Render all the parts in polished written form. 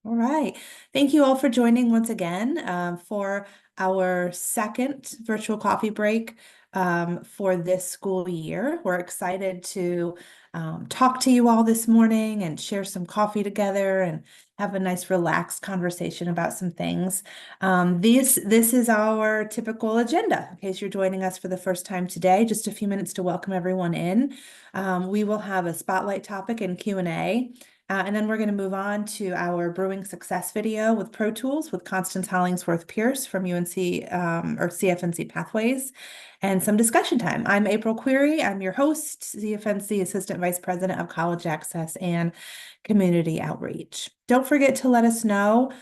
All right. Thank you all for joining once again for our second virtual coffee break for this school year. We're excited to talk to you all this morning and share some coffee together and have a nice relaxed conversation about some things. This is our typical agenda. In case you're joining us for the first time today, just a few minutes to welcome everyone in. We will have a spotlight topic and Q&A. And then we're going to move on to our brewing success video with Pro Tools with Constance Hollingsworth Pierce from UNC or CFNC Pathways and some discussion time. I'm April Query. I'm your host, CFNC Assistant Vice President of College Access and Community Outreach. Don't forget to let us know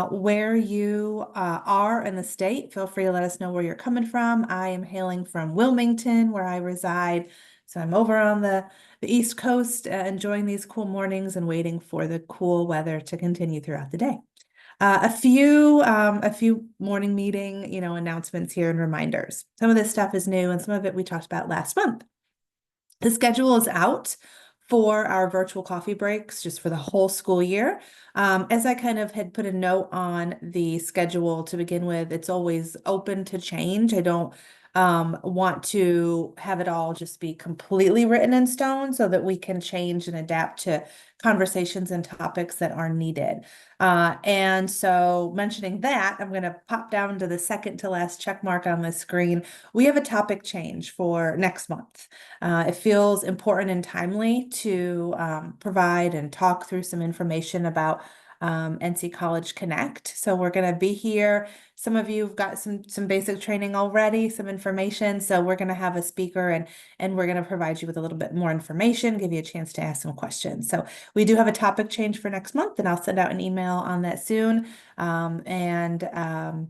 where you are in the state. Feel free to let us know where you're coming from. I am hailing from Wilmington, where I reside. So I'm over on the East Coast, enjoying these cool mornings and waiting for the cool weather to continue throughout the day. A few morning meeting, announcements here and reminders. Some of this stuff is new and some of it we talked about last month. The schedule is out for our virtual coffee breaks just for the whole school year. As I kind of had put a note on the schedule to begin with, it's always open to change. I don't want to have it all just be completely written in stone so that we can change and adapt to conversations and topics that are needed. And so mentioning that, I'm going to pop down to the second to last check mark on the screen. We have a topic change for next month. It feels important and timely to provide and talk through some information about NC College Connect. So we're going to be here. Some of you have got some basic training already, some information. So we're going to have a speaker and we're going to provide you with a little bit more information, give you a chance to ask some questions. So we do have a topic change for next month, and I'll send out an email on that soon.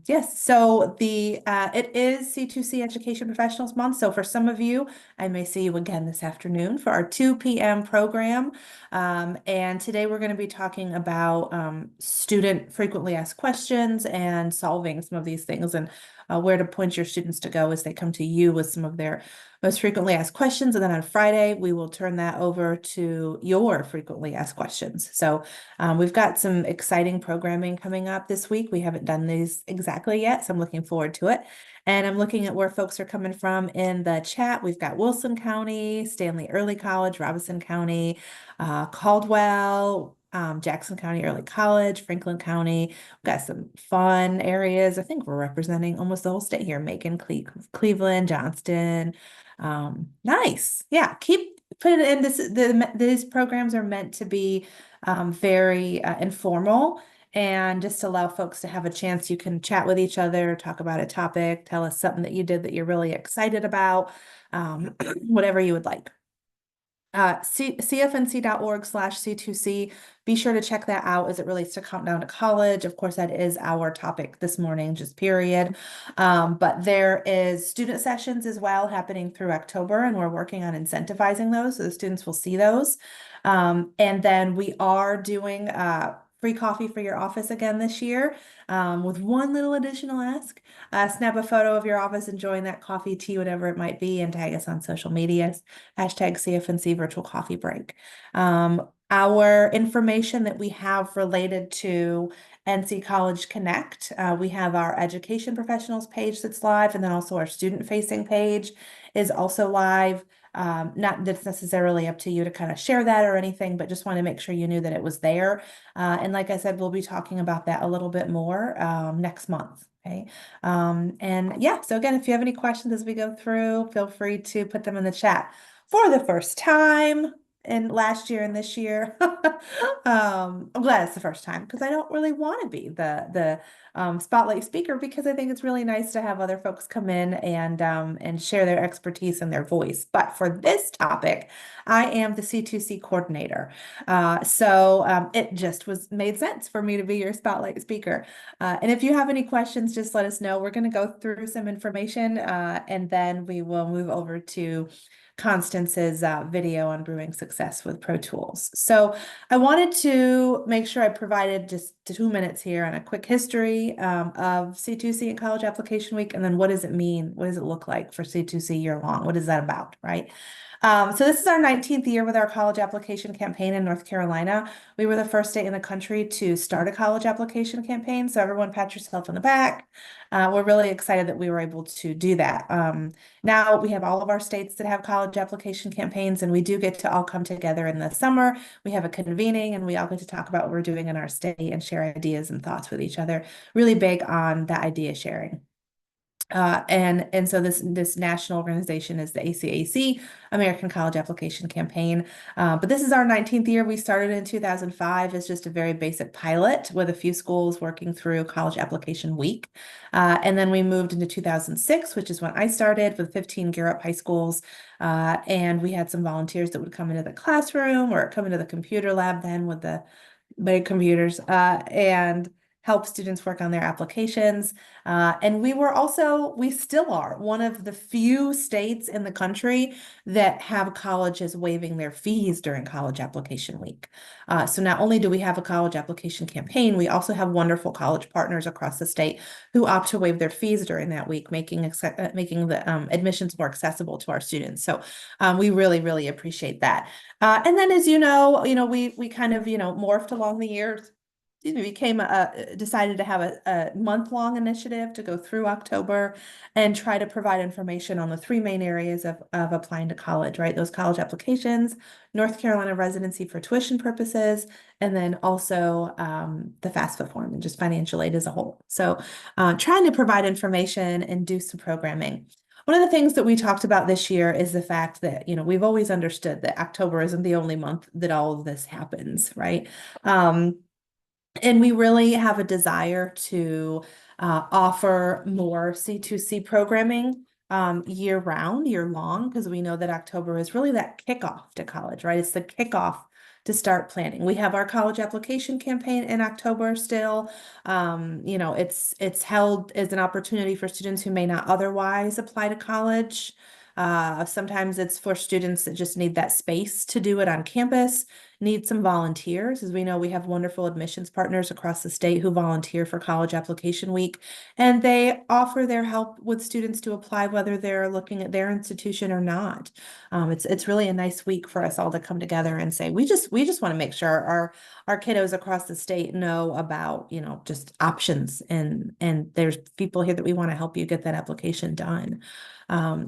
Yes, so it is C2C Education Professionals Month. So for some of you, I may see you again this afternoon for our 2 p.m. program. And today we're going to be talking about student frequently asked questions and solving some of these things and where to point your students to go as they come to you with some of their most frequently asked questions. And then on Friday, we will turn that over to your frequently asked questions. So we've got some exciting programming coming up this week. We haven't done these exactly yet, so I'm looking forward to it. And I'm looking at where folks are coming from in the chat. We've got Wilson County, Stanley Early College, Robinson County, Caldwell, Jackson County Early College, Franklin County. We've got some fun areas. I think we're representing almost the whole state here. Macon, Cleveland, Johnston. Nice. Yeah, keep putting it in. These programs are meant to be very informal and just allow folks to have a chance. You can chat with each other, talk about a topic, tell us something that you did that you're really excited about, whatever you would like. CFNC.org/C2C. Be sure to check that out as it relates to Countdown to College. Of course, that is our topic this morning, just period. But there is student sessions as well happening through October, and we're working on incentivizing those so the students will see those. And then we are doing free coffee for your office again this year with one little additional ask. Snap a photo of your office enjoying that coffee, tea, whatever it might be, and tag us on social media. Hashtag CFNC virtual coffee break. Our information that we have related to NC College Connect, we have our education professionals page that's live, and then also our student facing page is also live. Not that's necessarily up to you to kind of share that or anything, but just want to make sure you knew that it was there. And like I said, we'll be talking about that a little bit more next month. Okay. And yeah, so again, if you have any questions as we go through, feel free to put them in the chat. For the first time in last year and this year, I'm glad it's the first time because I don't really want to be the spotlight speaker because I think it's really nice to have other folks come in and share their expertise and their voice. But for this topic, I am the C2C coordinator. So it just made sense for me to be your spotlight speaker. And if you have any questions, just let us know. We're going to go through some information and then we will move over to Constance's video on brewing success with Pro Tools. So I wanted to make sure I provided just 2 minutes here on a quick history history of C2C and College Application Week, and then what does it mean? What does it look like for C2C year long? What is that about, right? So this is our 19th year with our college application campaign in North Carolina. We were the first state in the country to start a college application campaign. So everyone pat yourself on the back. We're really excited that we were able to do that. Now we have all of our states that have college application campaigns, and we do get to all come together in the summer. We have a convening and we all get to talk about what we're doing in our state and share ideas and thoughts with each other. Really big on the idea sharing. And so this national organization is the ACAC, American College Application Campaign. But this is our 19th year. We started in 2005 as just a very basic pilot with a few schools working through College Application Week. And then we moved into 2006, which is when I started with 15 Gear Up high schools. And we had some volunteers that would come into the classroom or come into the computer lab then with the big computers and help students work on their applications. And we still are one of the few states in the country that have colleges waiving their fees during College Application Week. So not only do we have a college application campaign, we also have wonderful college partners across the state who opt to waive their fees during that week, making the admissions more accessible to our students. So we really, really appreciate that. And then, as you know, we kind of, morphed along the years. We decided to have a month-long initiative to go through October and try to provide information on the three main areas of applying to college, right? Those college applications, North Carolina residency for tuition purposes, and then also the FAFSA form and just financial aid as a whole. So trying to provide information and do some programming. One of the things that we talked about this year is the fact that, we've always understood that October isn't the only month that all of this happens, right? And we really have a desire to offer more C2C programming year round, year long, because we know that October is really that kickoff to college, right? It's the kickoff to start planning. We have our college application campaign in October still. It's held as an opportunity for students who may not otherwise apply to college. Sometimes it's for students that just need that space to do it on campus, need some volunteers. As we know, we have wonderful admissions partners across the state who volunteer for College Application Week, and they offer their help with students to apply whether they're looking at their institution or not. It's really a nice week for us all to come together and say, we just want to make sure our kiddos across the state know about, just options, and there's people here that we want to help you get that application done.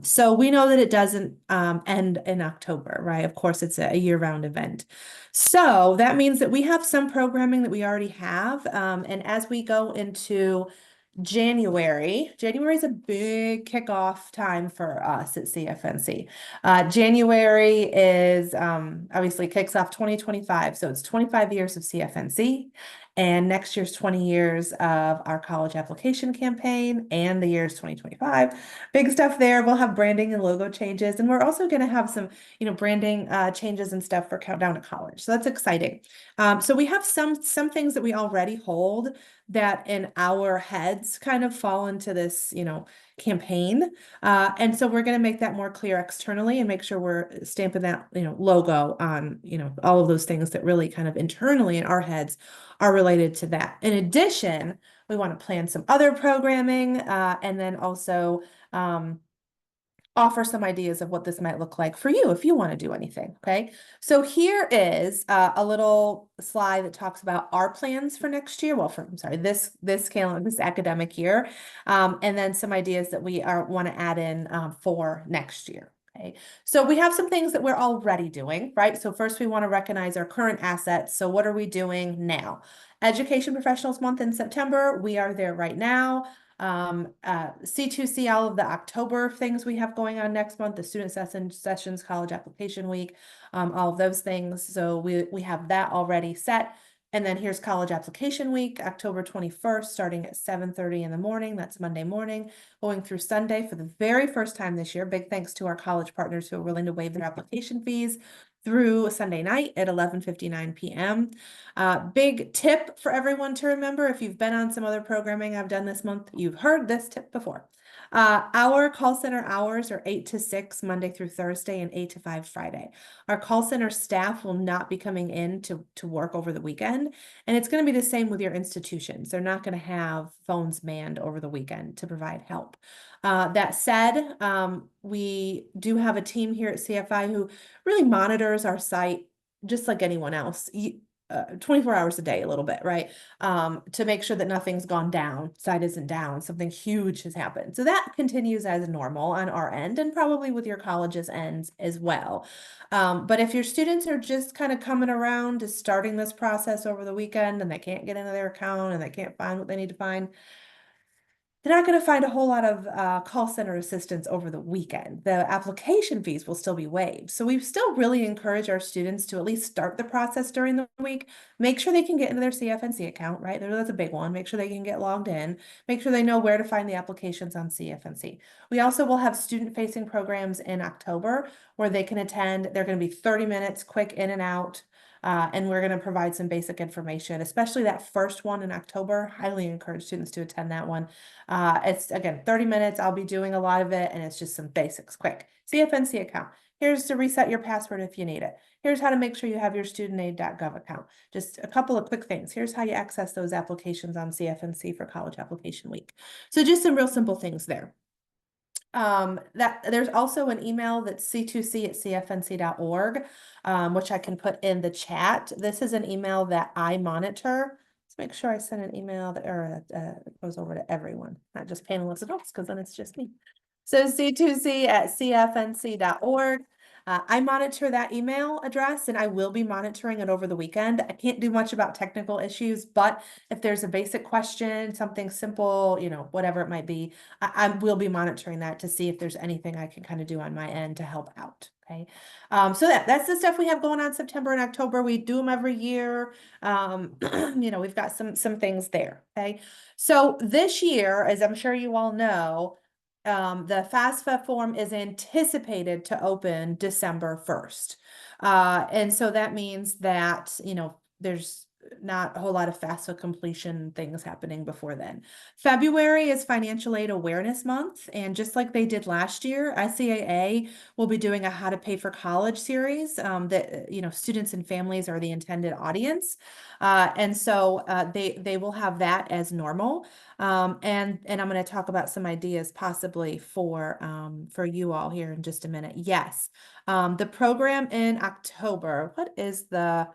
So we know that it doesn't end in October, right? Of course, it's a year-round event. So that means that we have some programming that we already have. And as we go into January is a big kickoff time for us at CFNC. January is obviously kicks off 2025. So it's 25 years of CFNC. And next year's 20 years of our college application campaign, and the year's 2025. Big stuff there. We'll have branding and logo changes. And we're also going to have some, branding changes and stuff for Countdown to College. So that's exciting. So we have some things that we already hold that in our heads kind of fall into this, campaign. And so we're going to make that more clear externally and make sure we're stamping that, logo on, all of those things that really kind of internally in our heads are related to that. In addition, we want to plan some other programming and then also offer some ideas of what this might look like for you if you want to do anything. Okay. So here is a little slide that talks about our plans for next year. Well, this calendar, this academic year, and then some ideas that we want to add in for next year. Okay. So we have some things that we're already doing, right? So first we want to recognize our current assets. So what are we doing now? Education Professionals Month in September. We are there right now. C2C, all of the October things we have going on next month, the student sessions, college application week, all of those things. So we have that already set. And then here's college application week, October 21st, starting at 7:30 in the morning. That's Monday morning, going through Sunday for the very first time this year. Big thanks to our college partners who are willing to waive their application fees through Sunday night at 11:59 p.m. Big tip for everyone to remember, if you've been on some other programming I've done this month, you've heard this tip before. Our call center hours are 8 to 6 Monday through Thursday and 8 to 5 Friday. Our call center staff will not be coming in to work over the weekend. And it's going to be the same with your institutions. They're not going to have phones manned over the weekend to provide help. That said, we do have a team here at CFI who really monitors our site just like anyone else. 24 hours a day, a little bit, right? To make sure that nothing's gone down, site isn't down, something huge has happened. So that continues as normal on our end and probably with your college's ends as well. But if your students are just kind of coming around to starting this process over the weekend and they can't get into their account and they can't find what they need to find, they're not going to find a whole lot of call center assistance over the weekend. The application fees will still be waived. So we still really encourage our students to at least start the process during the week. Make sure they can get into their CFNC account, right? That's a big one. Make sure they can get logged in. Make sure they know where to find the applications on CFNC. We also will have student-facing programs in October where they can attend. They're going to be 30 minutes, quick in and out. And we're going to provide some basic information, especially that first one in October. Highly encourage students to attend that one. It's again 30 minutes. I'll be doing a lot of it, and it's just some basics quick. CFNC account. Here's to reset your password if you need it. Here's how to make sure you have your studentaid.gov account. Just a couple of quick things. Here's how you access those applications on CFNC for College Application Week. So just some real simple things there. That there's also an email that's c2c@cfnc.org, which I can put in the chat. This is an email that I monitor. Let's make sure I send an email that goes over to everyone, not just panelists adults, because then it's just me. So c2c@cfnc.org. I monitor that email address and I will be monitoring it over the weekend. I can't do much about technical issues, but if there's a basic question, something simple, whatever it might be, I will be monitoring that to see if there's anything I can kind of do on my end to help out. Okay. So that's the stuff we have going on September and October. We do them every year. We've got some things there. Okay. So this year, as I'm sure you all know, the FAFSA form is anticipated to open December 1st. And so that means that, there's not a whole lot of FAFSA completion things happening before then. February is Financial Aid Awareness Month. And just like they did last year, SCAA will be doing a How to Pay for College series that, students and families are the intended audience. And so they will have that as normal. And I'm going to talk about some ideas possibly for you all here in just a minute. Yes. The program in October, what is the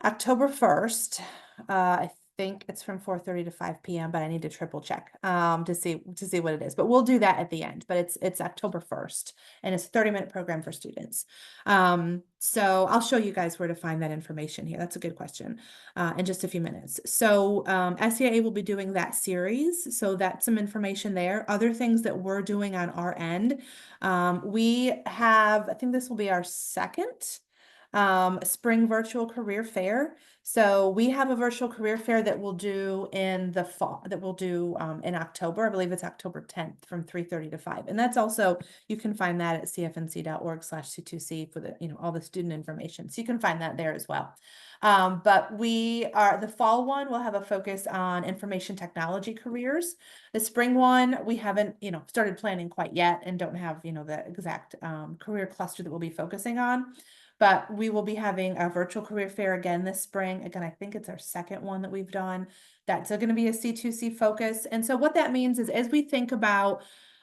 October 1st? I think it's from 4:30 to 5 p.m., but I need to triple check to see what it is. But we'll do that at the end. But it's October 1st, and it's a 30-minute program for students. So I'll show you guys where to find that information here. That's a good question in just a few minutes. So SCAA will be doing that series. So that's some information there. Other things that we're doing on our end. We have, I think this will be our second spring virtual career fair. So we have a virtual career fair that we'll do in the fall, that we'll do in October. I believe it's October 10th from 3:30 to 5. And that's also, you can find that at cfnc.org/c2c for the, all the student information. So you can find that there as well. But the fall one will have a focus on information technology careers. The spring one, we haven't, started planning quite yet and don't have, the exact career cluster that we'll be focusing on. But we will be having a virtual career fair again this spring. Again, I think it's our second one that we've done. That's going to be a C2C focus. And so what that means is as we think about,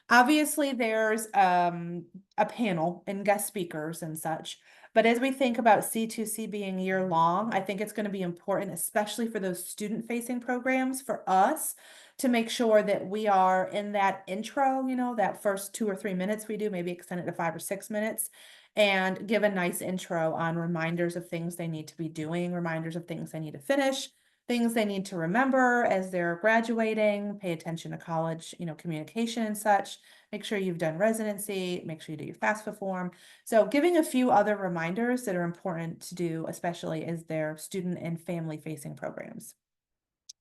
obviously there's a panel and guest speakers and such. But as we think about C2C being year long, I think it's going to be important, especially for those student-facing programs, for us to make sure that we are in that intro, that first 2 or 3 minutes we do, maybe extend it to 5 or 6 minutes, and give a nice intro on reminders of things they need to be doing, reminders of things they need to finish, things they need to remember as they're graduating, pay attention to college, communication and such. Make sure you've done residency, make sure you do your FAFSA form. So giving a few other reminders that are important to do, especially as they're student and family facing programs.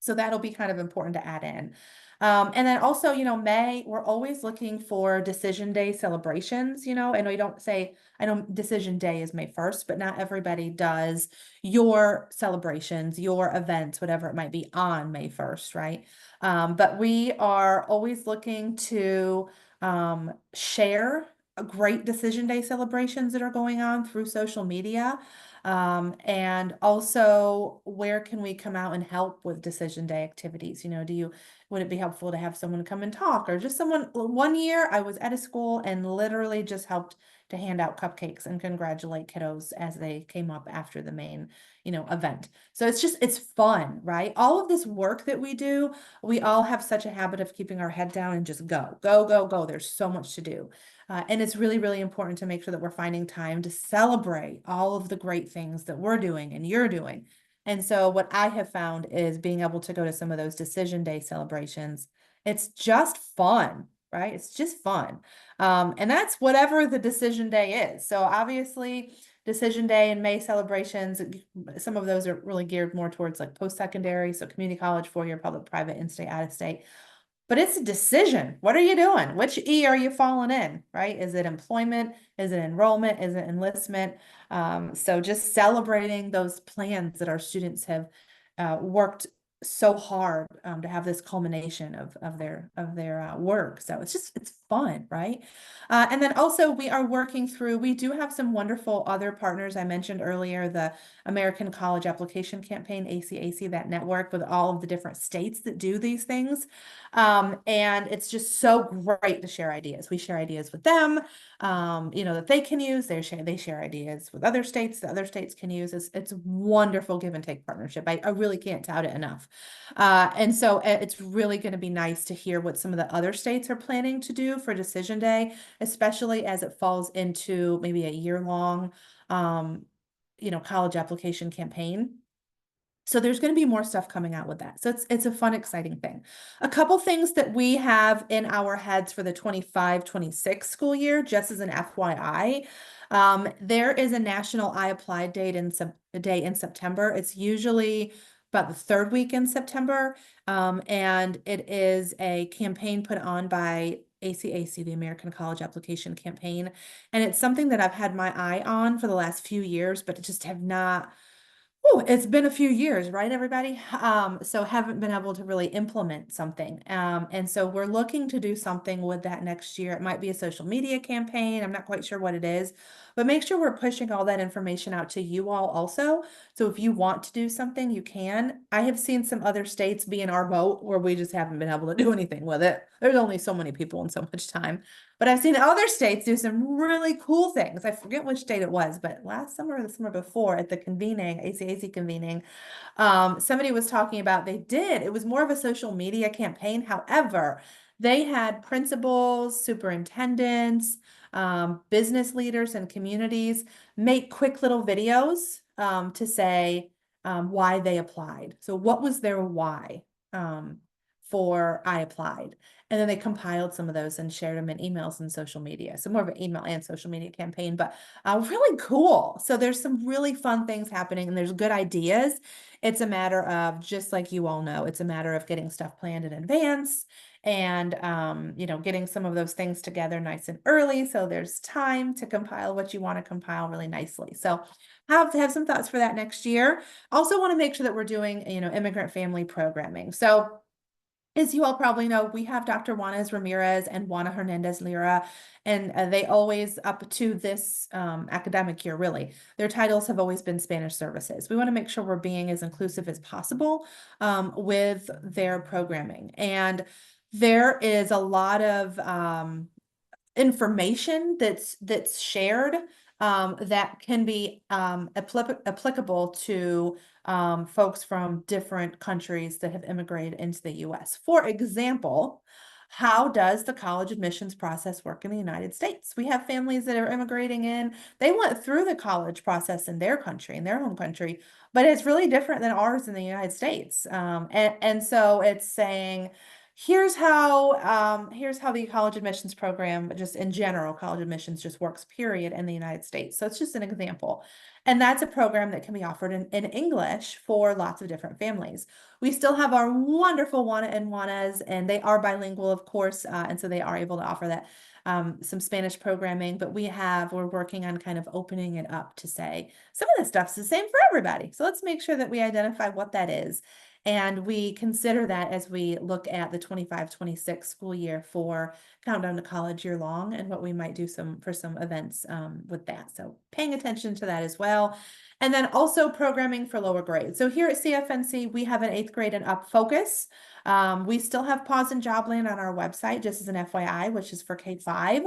So that'll be kind of important to add in. And then also, May, we're always looking for Decision Day celebrations, and we don't say, I know Decision Day is May 1st, but not everybody does your celebrations, your events, whatever it might be on May 1st, right? But we are always looking to share great Decision Day celebrations that are going on through social media. And also, where can we come out and help with Decision Day activities? Would it be helpful to have someone come and talk, or just someone? One year I was at a school and literally just helped to hand out cupcakes and congratulate kiddos as they came up after the main, event. So it's fun, right? All of this work that we do, we all have such a habit of keeping our head down and just go, go, go, go. There's so much to do. And it's really, really important to make sure that we're finding time to celebrate all of the great things that we're doing and you're doing. And so what I have found is being able to go to some of those Decision Day celebrations. It's just fun, right? It's just fun. And that's whatever the Decision Day is. So obviously, Decision Day and May celebrations, some of those are really geared more towards like post-secondary, so community college, four-year, public, private, in-state, out-of-state. But it's a decision. What are you doing? Which E are you falling in, right? Is it employment? Is it enrollment? Is it enlistment? So just celebrating those plans that our students have worked so hard to have this culmination of their work. So it's fun, right? And then also we do have some wonderful other partners. I mentioned earlier the American College Application Campaign, ACAC, that network with all of the different states that do these things. And it's just so great to share ideas. We share ideas with them, that they can use. They share ideas with other states that other states can use. It's a wonderful give and take partnership. I really can't tout it enough. And so it's really going to be nice to hear what some of the other states are planning to do for Decision Day, especially as it falls into maybe a year-long, college application campaign. So there's going to be more stuff coming out with that. So it's a fun, exciting thing. A couple things that we have in our heads for the 25-26 school year, just as an FYI. There is a National I Applied day in September. It's usually about the third week in September. And it is a campaign put on by ACAC, the American College Application Campaign. And it's something that I've had my eye on for the last few years, but just have not. Oh, it's been a few years, right, everybody? So haven't been able to really implement something. And so we're looking to do something with that next year. It might be a social media campaign. I'm not quite sure what it is, but make sure we're pushing all that information out to you all also. So if you want to do something, you can. I have seen some other states be in our boat where we just haven't been able to do anything with it. There's only so many people and so much time. But I've seen other states do some really cool things. I forget which state it was, but last summer or the summer before at the convening, ACAC convening, somebody was talking about it was more of a social media campaign. However, they had principals, superintendents, business leaders and communities make quick little videos to say why they applied. So what was their why for I applied? And then they compiled some of those and shared them in emails and social media. So more of an email and social media campaign, but really cool. So there's some really fun things happening and there's good ideas. It's a matter of, just like you all know, it's a matter of getting stuff planned in advance and, getting some of those things together nice and early. So there's time to compile what you want to compile really nicely. So have some thoughts for that next year. Also want to make sure that we're doing, immigrant family programming. So as you all probably know, we have Dr. Juanes Ramirez and Juana Hernandez Lira, and they always, up to this academic year, really, their titles have always been Spanish Services. We want to make sure we're being as inclusive as possible with their programming. And there is a lot of information that's shared that can be applicable to folks from different countries that have immigrated into the US. For example, how does the college admissions process work in the United States? We have families that are immigrating in. They went through the college process in their country, in their home country, but it's really different than ours in the United States. And so it's saying, here's how the college admissions program, just in general, college admissions just works, period, in the United States. So it's just an example. And that's a program that can be offered in English for lots of different families. We still have our wonderful Wana and Wanas, and they are bilingual, of course, and so they are able to offer that some Spanish programming, but we're working on kind of opening it up to say some of the stuff's the same for everybody. So let's make sure that we identify what that is. And we consider that as we look at the 25-26 school year for Countdown to College year long and what we might do for some events with that. So paying attention to that as well. And then also programming for lower grades. So here at CFNC, we have an 8th grade and up focus. We still have Pause and Jobland on our website, just as an FYI, which is for K-5.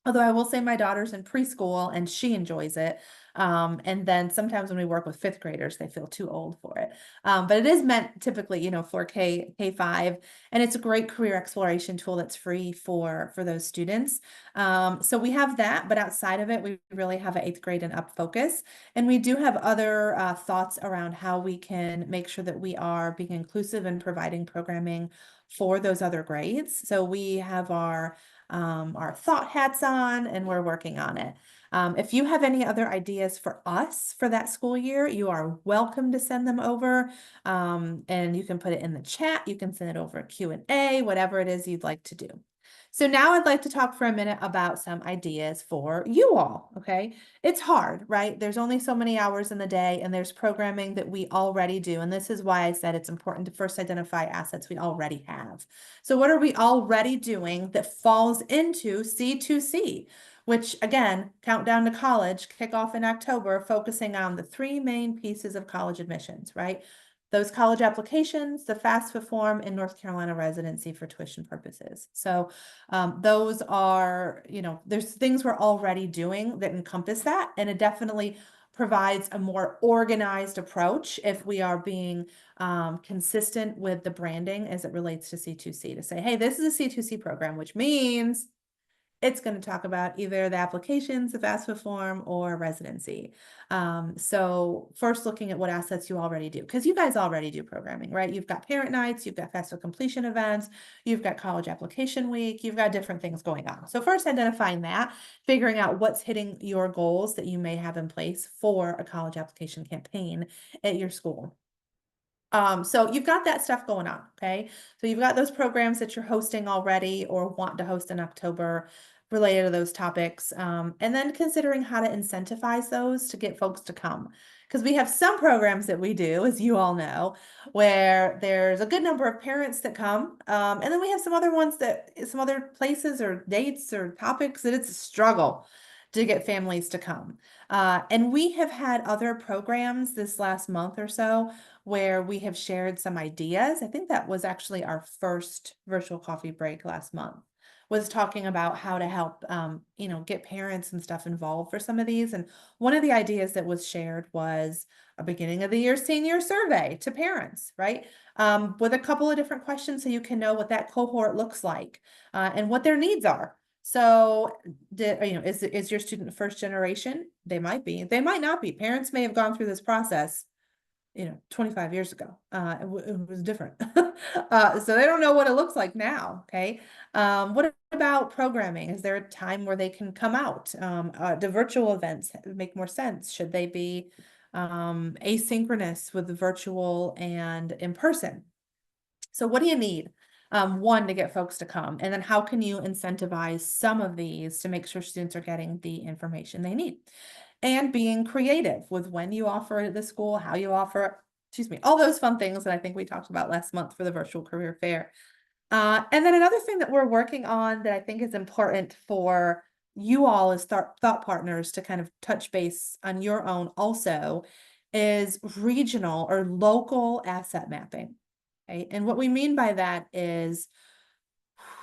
Although I will say my daughter's in preschool and she enjoys it. And then sometimes when we work with 5th graders, they feel too old for it. But it is meant typically, for K-5, and it's a great career exploration tool that's free for those students. So we have that, but outside of it, we really have an 8th grade and up focus. And we do have other thoughts around how we can make sure that we are being inclusive and providing programming for those other grades. So we have our thought hats on, and we're working on it. If you have any other ideas for us for that school year, you are welcome to send them over. And you can put it in the chat. You can send it over a Q&A, whatever it is you'd like to do. So now I'd like to talk for a minute about some ideas for you all, okay? It's hard, right? There's only so many hours in the day, and there's programming that we already do. And this is why I said it's important to first identify assets we already have. So what are we already doing that falls into C2C? Which again, Countdown to College, kick off in October, focusing on the 3 main pieces of college admissions, right? Those college applications, the FAFSA form, and North Carolina residency for tuition purposes. So those are, there's things we're already doing that encompass that, and it definitely provides a more organized approach if we are being consistent with the branding as it relates to C2C, to say, hey, this is a C2C program, which means it's going to talk about either the applications, the FAFSA form, or residency. So first looking at what assets you already do, because you guys already do programming, right? You've got parent nights, you've got FAFSA completion events, you've got college application week, you've got different things going on. So first identifying that, figuring out what's hitting your goals that you may have in place for a college application campaign at your school. So you've got that stuff going on, okay? So you've got those programs that you're hosting already or want to host in October related to those topics. And then considering how to incentivize those to get folks to come. Because we have some programs that we do, as you all know, where there's a good number of parents that come. And then we have some other ones some other places or dates or topics that it's a struggle to get families to come. And we have had other programs this last month or so where we have shared some ideas. I think that was actually our first virtual coffee break last month, was talking about how to help, get parents and stuff involved for some of these. And one of the ideas that was shared was a beginning of the year senior survey to parents, right? With a couple of different questions so you can know what that cohort looks like and what their needs are. So, is your student first generation? They might be. They might not be. Parents may have gone through this process 25 years ago. It was different. So they don't know what it looks like now. Okay. What about programming? Is there a time where they can come out? Do virtual events make more sense? Should they be asynchronous with the virtual and in person? So what do you need? One, to get folks to come, and then how can you incentivize some of these to make sure students are getting the information they need? And being creative with when you offer it at the school, how you offer it, excuse me, all those fun things that I think we talked about last month for the virtual career fair. And then another thing that we're working on that I think is important for you all as thought partners to kind of touch base on your own also is regional or local asset mapping. Okay? And what we mean by that is,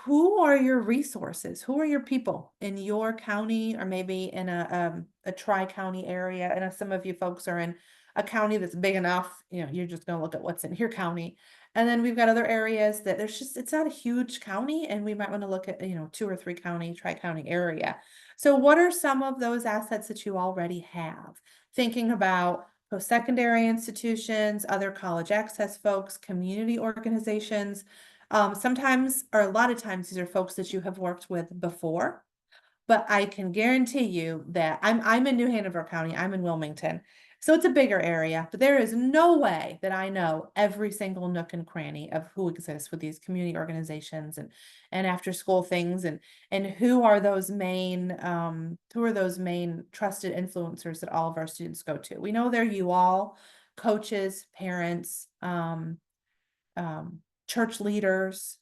who are your resources? Who are your people in your county, or maybe in a tri-county area? I know some of you folks are in a county that's big enough, you're just going to look at what's in your county. And then we've got other areas that it's not a huge county, and we might want to look at, 2 or 3 county, tri-county area. So what are some of those assets that you already have? Thinking about post-secondary institutions, other college access folks, community organizations, Sometimes, or a lot of times, these are folks that you have worked with before. But I can guarantee you that I'm in New Hanover County, I'm in Wilmington. So it's a bigger area, but there is no way that I know every single nook and cranny of who exists with these community organizations and after school things and who are those main trusted influencers that all of our students go to. We know they're you all, coaches, parents, church leaders,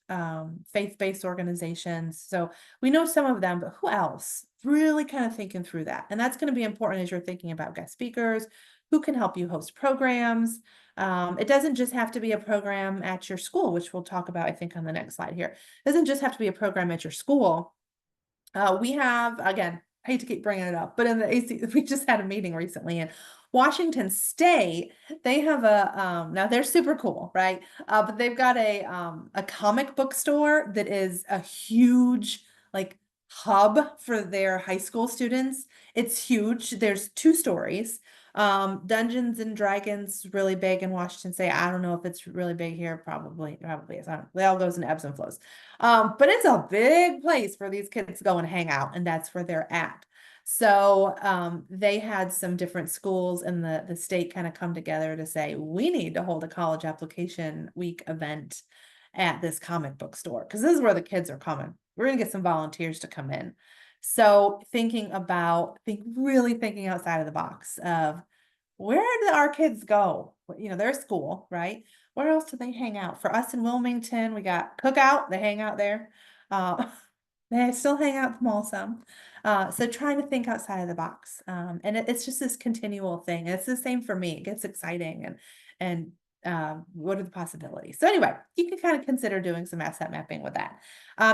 faith-based organizations. So we know some of them, but who else? Really kind of thinking through that. And that's going to be important as you're thinking about guest speakers, who can help you host programs. It doesn't just have to be a program at your school, which we'll talk about, I think, on the next slide here. It doesn't just have to be a program at your school. We have, again, I hate to keep bringing it up, but in the AC, we just had a meeting recently in Washington State. They have now they're super cool, right? But they've got a comic book store that is a huge like hub for their high school students. It's huge. There's 2 stories. Dungeons and Dragons really big in Washington State. I don't know if it's really big here. Probably is. I don't, it all goes in ebbs and flows. But it's a big place for these kids to go and hang out, and that's where they're at. So they had some different schools in the state kind of come together to say, we need to hold a college application week event at this comic book store because this is where the kids are coming. We're gonna get some volunteers to come in. So really thinking outside of the box of where do our kids go? You know, their school, right? Where else do they hang out? For us in Wilmington, we got Cookout, they hang out there. Uh, they still hang out at the mall some. So trying to think outside of the box. And it's just this continual thing. It's the same for me. It gets exciting and what are the possibilities? So anyway, you can kind of consider doing some asset mapping with that.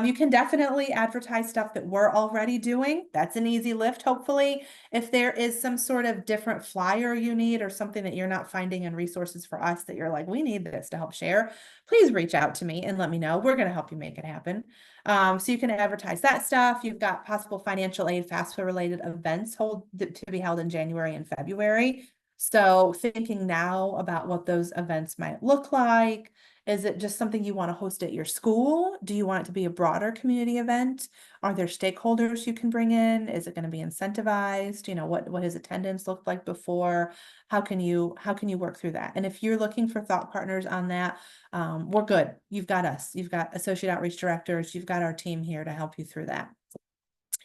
You can definitely advertise stuff that we're already doing. That's an easy lift, hopefully. If there is some sort of different flyer you need or something that you're not finding in resources for us that you're like, we need this to help share, please reach out to me and let me know. We're going to help you make it happen. So you can advertise that stuff. You've got possible financial aid, FAFSA related events to be held in January and February. So thinking now about what those events might look like. Is it just something you want to host at your school? Do you want it to be a broader community event? Are there stakeholders you can bring in? Is it going to be incentivized? You know, what his attendance looked like before? How can you work through that? And if you're looking for thought partners on that, we're good. You've got us. You've got associate outreach directors. You've got our team here to help you through that.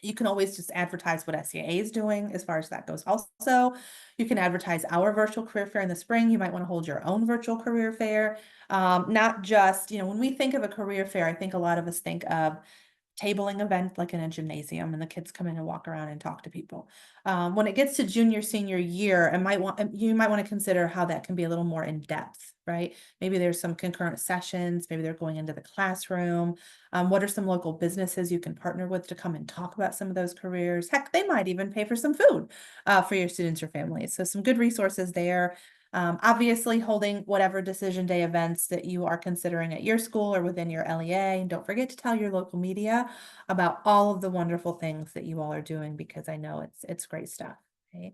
You can always just advertise what SEA is doing as far as that goes. Also, you can advertise our virtual career fair in the spring. You might want to hold your own virtual career fair. Not just, you know, when we think of a career fair, I think a lot of us think of tabling event like in a gymnasium and the kids come in and walk around and talk to people. When it gets to junior, senior year, you might want to consider how that can be a little more in depth, right? Maybe there's some concurrent sessions, maybe they're going into the classroom. What are some local businesses you can partner with to come and talk about some of those careers? Heck, they might even pay for some food for your students or families. So some good resources there. Obviously holding whatever decision day events that you are considering at your school or within your LEA. And don't forget to tell your local media about all of the wonderful things that you all are doing because I know it's great stuff. Okay.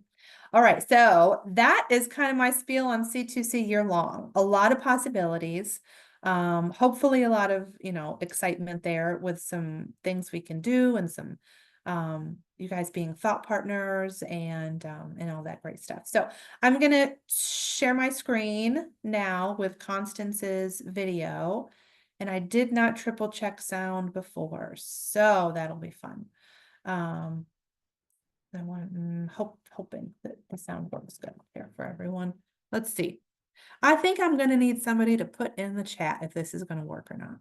All right, so that is kind of my spiel on C2C year long. A lot of possibilities. Hopefully a lot of, you know, excitement there with some things we can do and some you guys being thought partners and all that great stuff. So I'm gonna share my screen now with Constance's video. And I did not triple check sound before, so that'll be fun. I'm hoping that the sound works good here for everyone. Let's see. I think I'm gonna need somebody to put in the chat if this is gonna work or not.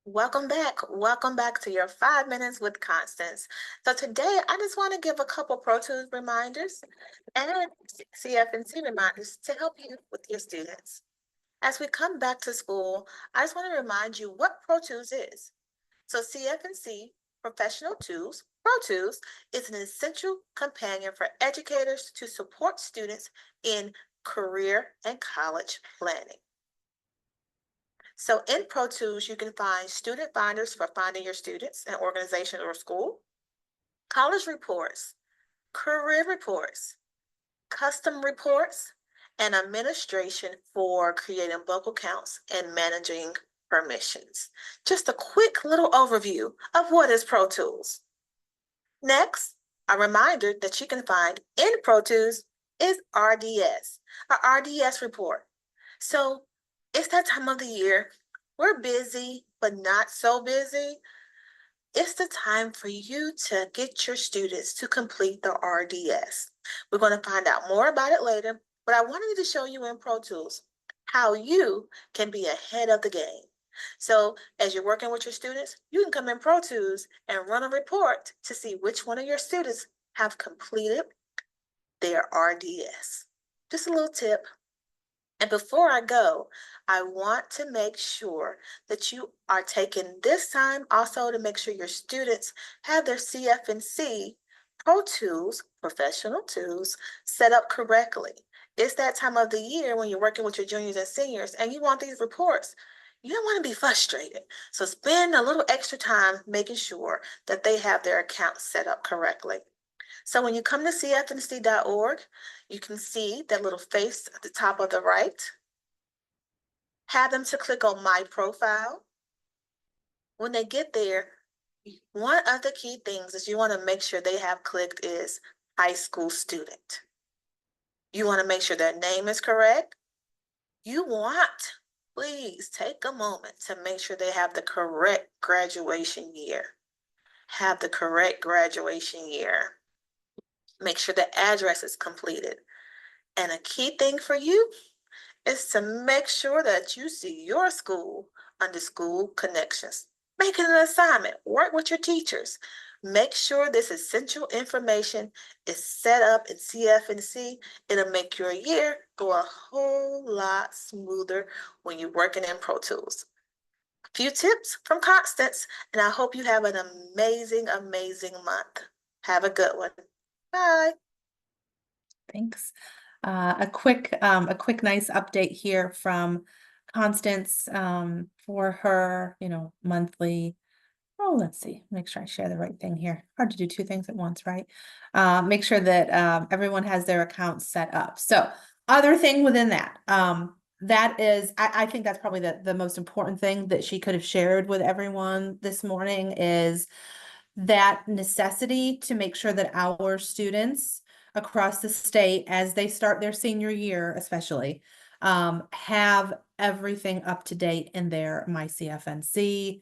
Welcome back. Welcome back to your 5 minutes with Constance. So today I just want to give a couple Pro Tools reminders and CFNC reminders to help you with your students. As we come back to school, I just want to remind you what Pro Tools is. So CFNC, Professional Tools, Pro Tools, is an essential companion for educators to support students in career and college planning. So in Pro Tools, you can find student finders for finding your students, an organization or school, college reports, career reports, custom reports, and administration for creating bulk accounts and managing permissions. Just a quick little overview of what is Pro Tools. Next, a reminder that you can find in Pro Tools is RDS, our RDS report. So it's that time of the year. We're busy, but not so busy. It's the time for you to get your students to complete the RDS. We're going to find out more about it later, but I wanted to show you in Pro Tools how you can be ahead of the game. So as you're working with your students, you can come in Pro Tools and run a report to see which one of your students have completed their RDS. Just a little tip. And before I go, I want to make sure that you are taking this time also to make sure your students have their CFNC Pro Tools, professional tools, set up correctly. It's that time of the year when you're working with your juniors and seniors and you want these reports. You don't want to be frustrated. So spend a little extra time making sure that they have their accounts set up correctly. So when you come to cfnc.org, you can see that little face at the top of the right. Have them to click on My Profile. When they get there, one of the key things is you want to make sure they have clicked is high school student. You want to make sure their name is correct. Please take a moment to make sure they have the correct graduation year. Have the correct graduation year. Make sure the address is completed. And a key thing for you is to make sure that you see your school under School Connections. Make it an assignment. Work with your teachers. Make sure this essential information is set up in CFNC. It'll make your year go a whole lot smoother when you're working in Pro Tools. A few tips from Constance, and I hope you have an amazing, amazing month. Have a good one. Bye. Thanks. A quick nice update here from Constance for her, monthly. Oh, let's see. Make sure I share the right thing here. Hard to do two things at once, right? Make sure that everyone has their accounts set up. So, other thing within that, that is, I think that's probably the most important thing that she could have shared with everyone this morning is that necessity to make sure that our students across the state, as they start their senior year, especially, have everything up to date in their MyCFNC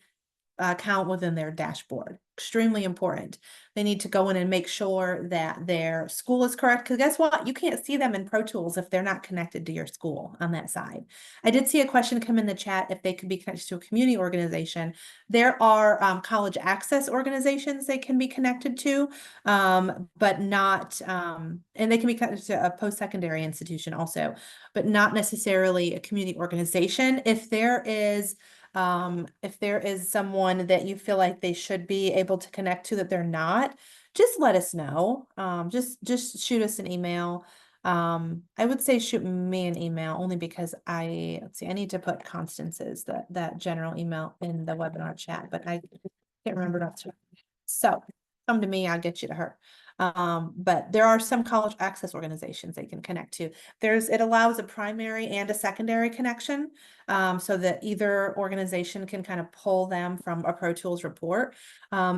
account within their dashboard. Extremely important. They need to go in and make sure that their school is correct. Because guess what? You can't see them in Pro Tools if they're not connected to your school on that side. I did see a question come in the chat if they could be connected to a community organization. There are college access organizations they can be connected to, but not, and they can be connected to a post-secondary institution also, but not necessarily a community organization. If there is someone that you feel like they should be able to connect to that they're not, just let us know. Just shoot us an email. I would say shoot me an email only because let's see, I need to put Constance's that general email in the webinar chat, but I can't remember not to. So come to me, I'll get you to her. But there are some college access organizations they can connect to. It allows a primary and a secondary connection, so that either organization can kind of pull them from a Pro Tools report.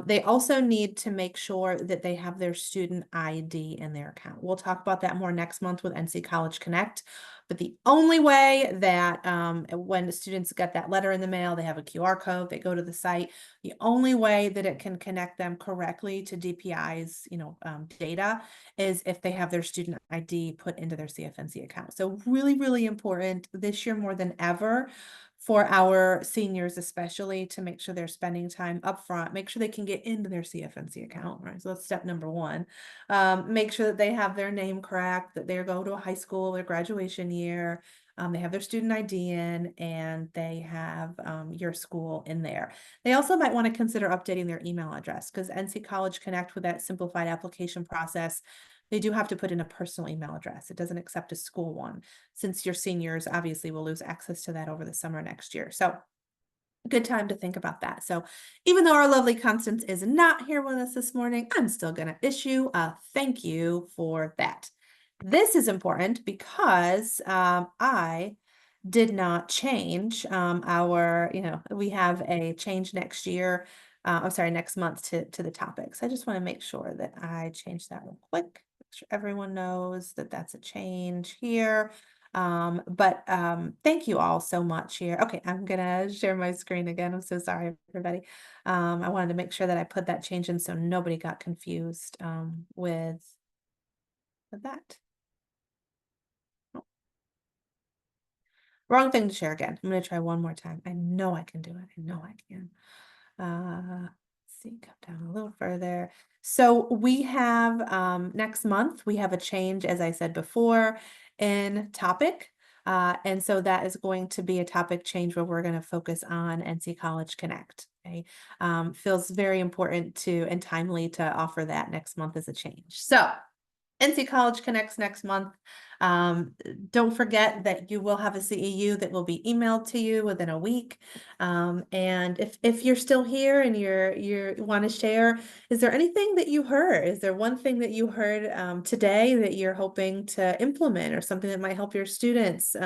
They also need to make sure that they have their student ID in their account. We'll talk about that more next month with NC College Connect. But the only way that when the students get that letter in the mail, they have a QR code, they go to the site. The only way that it can connect them correctly to DPI's, data is if they have their student ID put into their CFNC account. So really, really important this year more than ever for our seniors, especially to make sure they're spending time up front, make sure they can get into their CFNC account, right? So that's step number one. Make sure that they have their name correct, that they go to a high school, their graduation year, they have their student ID in, and they have your school in there. They also might want to consider updating their email address because NC College Connect with that simplified application process, they do have to put in a personal email address. It doesn't accept a school one. Since your seniors obviously will lose access to that over the summer next year. So good time to think about that. So even though our lovely Constance is not here with us this morning, I'm still going to issue a thank you for that. This is important because I did not change our, we have a change next year. I'm sorry, next month to the topics. I just want to make sure that I change that real quick. Make sure everyone knows that that's a change here. But thank you all so much here. Okay, I'm gonna share my screen again. I'm so sorry, everybody. I wanted to make sure that I put that change in so nobody got confused with that. Wrong thing to share again. I'm going to try one more time. I know I can do it. I know I can. Let's see, come down a little further. So we have next month, we have a change, as I said before, in topic. And so that is going to be a topic change where we're going to focus on NC College Connect. Okay. Feels very important to and timely to offer that next month as a change. So NC College Connects next month. Don't forget that you will have a CEU that will be emailed to you within a week. And if you're still here and you want to share, is there anything that you heard? Is there one thing that you heard today that you're hoping to implement or something that might help your students?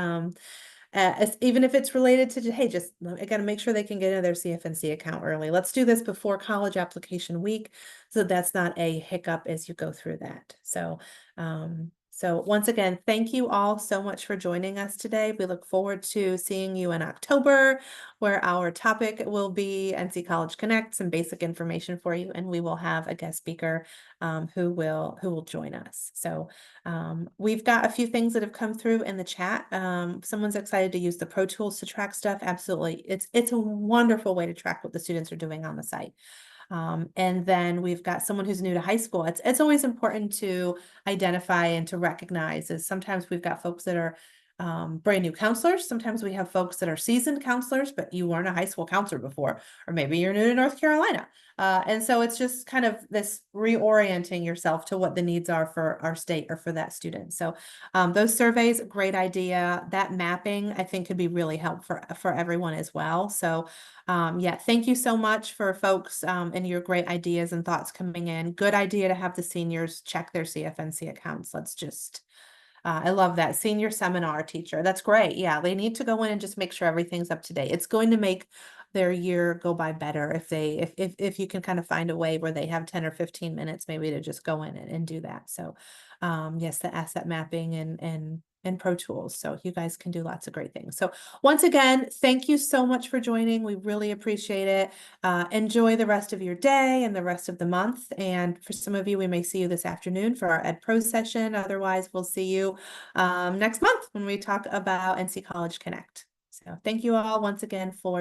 Even if it's related to, hey, just I got to make sure they can get into their CFNC account early. Let's do this before college application week, so that's not a hiccup as you go through that. So once again, thank you all so much for joining us today. We look forward to seeing you in October, where our topic will be NC College Connect, some basic information for you, and we will have a guest speaker who will join us. So we've got a few things that have come through in the chat. Someone's excited to use the Pro Tools to track stuff. Absolutely. It's a wonderful way to track what the students are doing on the site. And then we've got someone who's new to high school. It's always important to identify and to recognize is sometimes we've got folks that are brand new counselors. Sometimes we have folks that are seasoned counselors, but you weren't a high school counselor before, or maybe you're new to North Carolina. And so it's just kind of this reorienting yourself to what the needs are for our state or for that student. So those surveys, great idea. That mapping, I think, could be really helpful for everyone as well. So yeah, thank you so much for folks and your great ideas and thoughts coming in. Good idea to have the seniors check their CFNC accounts. I love that senior seminar teacher. That's great. Yeah, they need to go in and just make sure everything's up to date. It's going to make their year go by better if you can kind of find a way where they have 10 or 15 minutes maybe to just go in and do that. So yes, the asset mapping and Pro Tools. So you guys can do lots of great things. So once again, thank you so much for joining. We really appreciate it. Enjoy the rest of your day and the rest of the month. And for some of you, we may see you this afternoon for our Ed Pro session. Otherwise, we'll see you next month when we talk about NC College Connect. So thank you all once again for